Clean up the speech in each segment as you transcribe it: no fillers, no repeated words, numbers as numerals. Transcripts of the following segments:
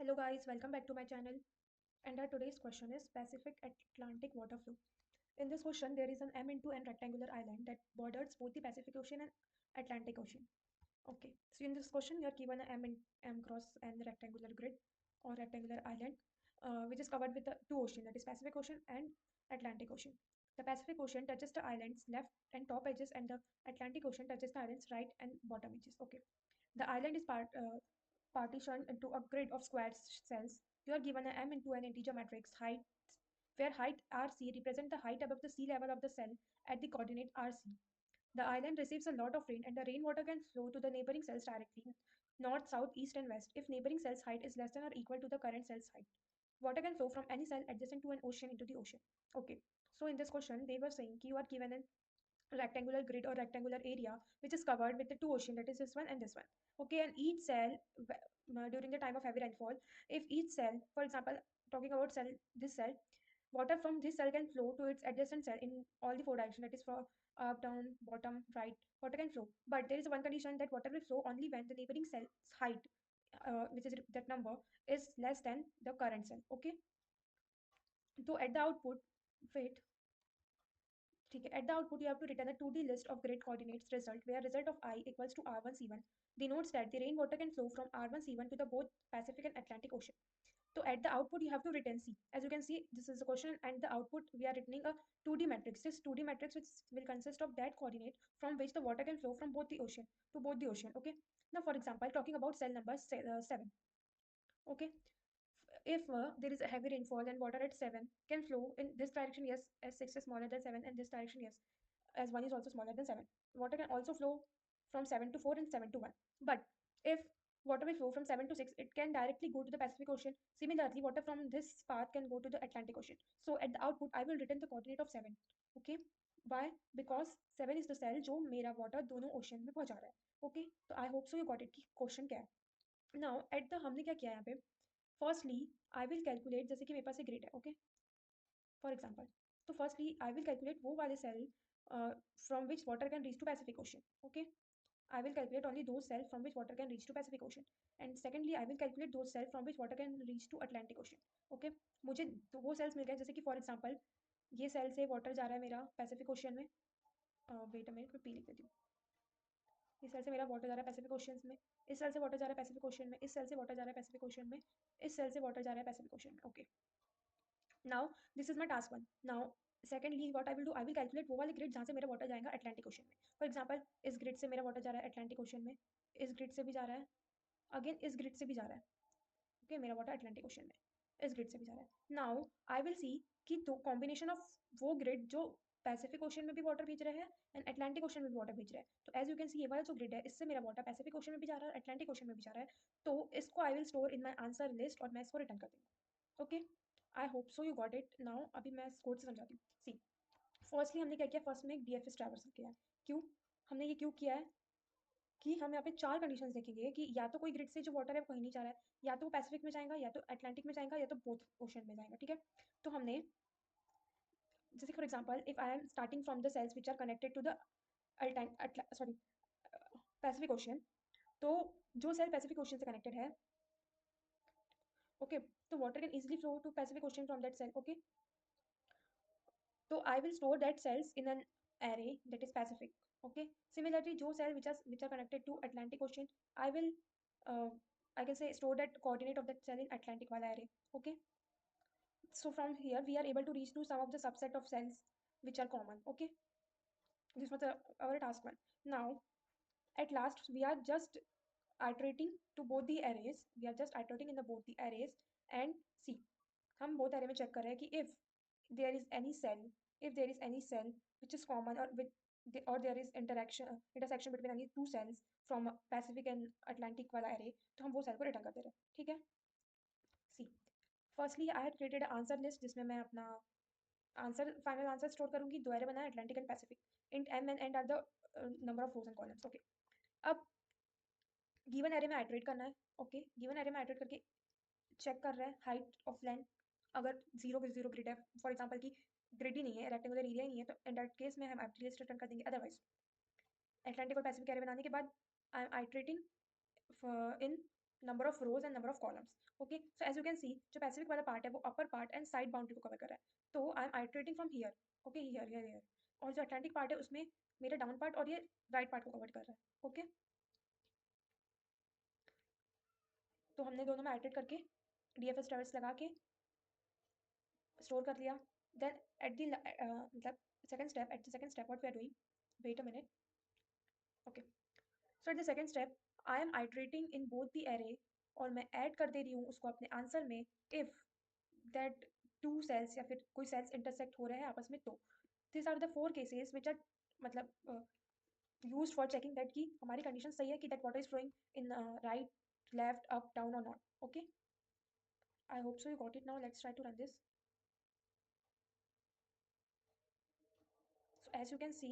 Hello guys, welcome back to my channel. And our today's question is Pacific Atlantic water flow. In this question, there is an M into N rectangular island that borders both the Pacific Ocean and Atlantic Ocean. Okay, so in this question, you are given a M cross N rectangular grid or rectangular island, which is covered with the two oceans, that is Pacific Ocean and Atlantic Ocean. The Pacific Ocean touches the island's left and top edges, and the Atlantic Ocean touches the island's right and bottom edges. Okay, the island is partitioned into a grid of square cells. You are given a M into an integer matrix height, where height RC represents the height above the sea level of the cell at the coordinate RC. The island receives a lot of rain, and the rainwater can flow to the neighboring cells directly, north, south, east, and west, if neighboring cell's height is less than or equal to the current cell's height. Water can flow from any cell adjacent to an ocean into the ocean. Okay, so in this question, they were saying you are given an rectangular grid or rectangular area which is covered with the two ocean, that is this one and this one. Okay, and each cell during the time of heavy rainfall, if each cell, for example, talking about cell, this cell, water from this cell can flow to its adjacent cell in all the four directions, that is for up, down, bottom, right. Water can flow, but there is one condition, that water will flow only when the neighboring cell's height, which is that number, is less than the current cell. Okay, so at the output, wait, ठीक है, at the output you have to return a 2D list of grid coordinates result, where result of I equals to R1 C1 denotes that the rainwater can flow from R1 C1 to the both Pacific and Atlantic Ocean. So at the output you have to return C. As you can see, this is the question, and the output we are returning a 2D matrix. This 2D matrix which will consist of that coordinate from which the water can flow from both the ocean to both the ocean. Okay. Now for example, talking about cell number 7. Okay, if there is a heavy rainfall and water at 7 can flow in this direction, yes, as 6 is smaller than 7, and this direction, yes, as 1 is also smaller than 7. Water can also flow from 7 to 4 and 7 to 1. But if water will flow from 7 to 6, it can directly go to the Pacific Ocean. Similarly, water from this path can go to the Atlantic Ocean. So at the output, I will return the coordinate of 7. Okay, why? Because 7 is the cell जो मेरा water दोनों ocean में पहुंचा रहा है. Okay, तो I hope so you got it कि question क्या है. Now at the हमने क्या किया यहाँ पे, फर्स्टली आई विल कैलकुलेट, जैसे कि मेरे पास एक ग्रिड है. ओके, फॉर एग्जांपल, तो फर्स्टली आई विल कैलकुलेट वो वाले cell from which water can reach to Pacific Ocean. Okay, I will calculate only those cells from which water can reach to Pacific Ocean. And secondly, I will calculate those cells from which water can reach to Atlantic Ocean. Okay, मुझे तो वो sales मिल गए, जैसे कि for example ये cell से water जा रहा है मेरा पैसिफिक ओशियन में. वेट अ मिनट, मैं पी लिख देती हूँ. इस सेल से मेरा वाटर जा रहा है पैसिफिक ओशियन में, इस सेल से वाटर जा रहा है पैसिफिक ओशियन में, इस सेल से वाटर जा रहा है पैसिफिक ओशियन में, इस सेल से वाटर जा रहा है पैसिफिक ओशियन में. Okay, now this is my task one. Now secondly what I will do, I will calculate वो वाले ग्रिड जहाँ से मेरा वाटर जाएगा अटलांटिक ओशन में. फॉर एग्जांपल, इस ग्रिड से मेरा वाटर जा रहा है अटलांटिक ओशन में, इस ग्रिड से भी जा रहा है, अगेन इस ग्रिड से भी जा रहा है. ओके, मेरा वाटर अटलांटिक ओशन में, इस ग्रिड से भी जा रहा है. नाउ आई विल सी कि तो कॉम्बिनेशन ऑफ वो ग्रिड जो पैसिफिक ओशन में भी वाटर भेज रहे हैं एंड अटलांटिक ओशन में भी वाटर भेज रहे हैं. तो एज यू कैन सी, ये वाला जो ग्रिड है, इससे मेरा वाटर पैसिफिक ओशन में भी जा रहा है, अटलांटिक ओशन में भी जा रहा है. तो इसको I will store in my answer list और मैं इसको रिटर्न कर दूँगी. Okay, I hope so you got it. Now अभी मैं कोड से समझाती हूँ. सी, फर्स्टली हमने क्या किया, फर्स्ट में एक डीएफएस ट्रैवर्सल किया है. क्यों हमने ये क्यों किया है कि हम यहाँ पे चार कंडीशंस देखेंगे कि या तो कोई ग्रिड से जो वाटर है वो कहीं नहीं जा रहा है, या तो वो पैसिफिक में जाएगा, या तो अटलांटिक में जाएगा, या तो बोथ ओशन में जाएगा. ठीक है, तो हमने जैसे for example, if I am starting from the cells which are connected to the sorry Pacific Ocean, तो जो सेल पैसिफिक ओशन से कनेक्टेड है, ओके, तो water can easily flow to Pacific Ocean from that cell. Okay, so I will store that cells in an array that is Pacific. Okay. Similarly, जो cell which are connected to Atlantic Ocean, I will uh, I can say store that coordinate of that cell in Atlantic वाला array. Okay. So from here we are able to reach to some of the subset of cells which are common. Okay. This was our task one. Now at last we are just iterating to both the arrays. We are just iterating in the both the arrays and see. हम both array में check कर रहे हैं कि if there is any cell, if there is any cell which is common or with or there is intersection between any two cells from Pacific and Atlantic वाला array, तो हम वो cell को return कर दे रहे हैं. ठीक है, see, firstly I had created an answer list जिसमें मैं अपना आंसर फाइनल आंसर स्टोर करूंगी. दो एरे बनाए, Atlantic and Pacific. Int m and and are the number of rows and columns. Okay, अब गिवन एरे में आइटरेट करना है. ओके, गिवन एरे में आइटरेट करके चेक कर रहे हैं हाइट ऑफ लेंथ. अगर 0 ग्रिड है, फॉर एग्जांपल की ग्रिड ही नहीं है, रेक्टेंगुलर एरिया ही नहीं है, तो इन दैट केस में हम एम्प्टी लिस्ट रिटर्न कर देंगे. अदरवाइज अटलांटिक और पैसिफिक एरे बनाने के बाद I am iterating in number of rows and number of columns. Okay, so as you can see जो पैसिफिक वाला पार्ट है वो upper part and side boundary को कवर कर रहा है, तो I am iterating from here, okay here here here, और जो अटलांटिक पार्ट है उसमें मेरा डाउन पार्ट और ये राइट पार्ट को कवर कर रहा है। ओके, तो हमने दोनों में आइट्रेट करके डीएफएस ट्रेवल्स लगा के स्टोर कर लिया। देन एट द मतलब second step, at the second step what we are doing, wait a minute, okay, so at the second step I am iterating in both the array, और मैं add कर दे रही हूँ उसको अपने आंसर में, if that to sales या फिर कोई सेल्स इंटरसेक्ट हो रहे हैं आपस में, तो this are the four cases which are मतलब यूज्ड फॉर चेकिंग दैट कि हमारी कंडीशन सही है कि that water is flowing in right, left, up, down और not. Okay, I hope so you got it now, let's try to run this. So as you can see,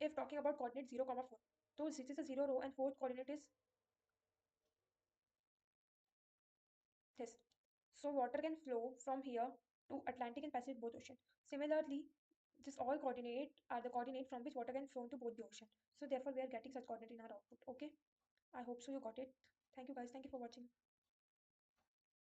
if talking about coordinate 0 comma 4, so this is a 0 row and fourth coordinate is this, so water can flow from here to Atlantic and Pacific both ocean. Similarly, this all coordinate are the coordinate from which water can flow to both the ocean, so therefore we are getting such coordinate in our output. Okay, I hope so you got it. Thank you guys, thank you for watching.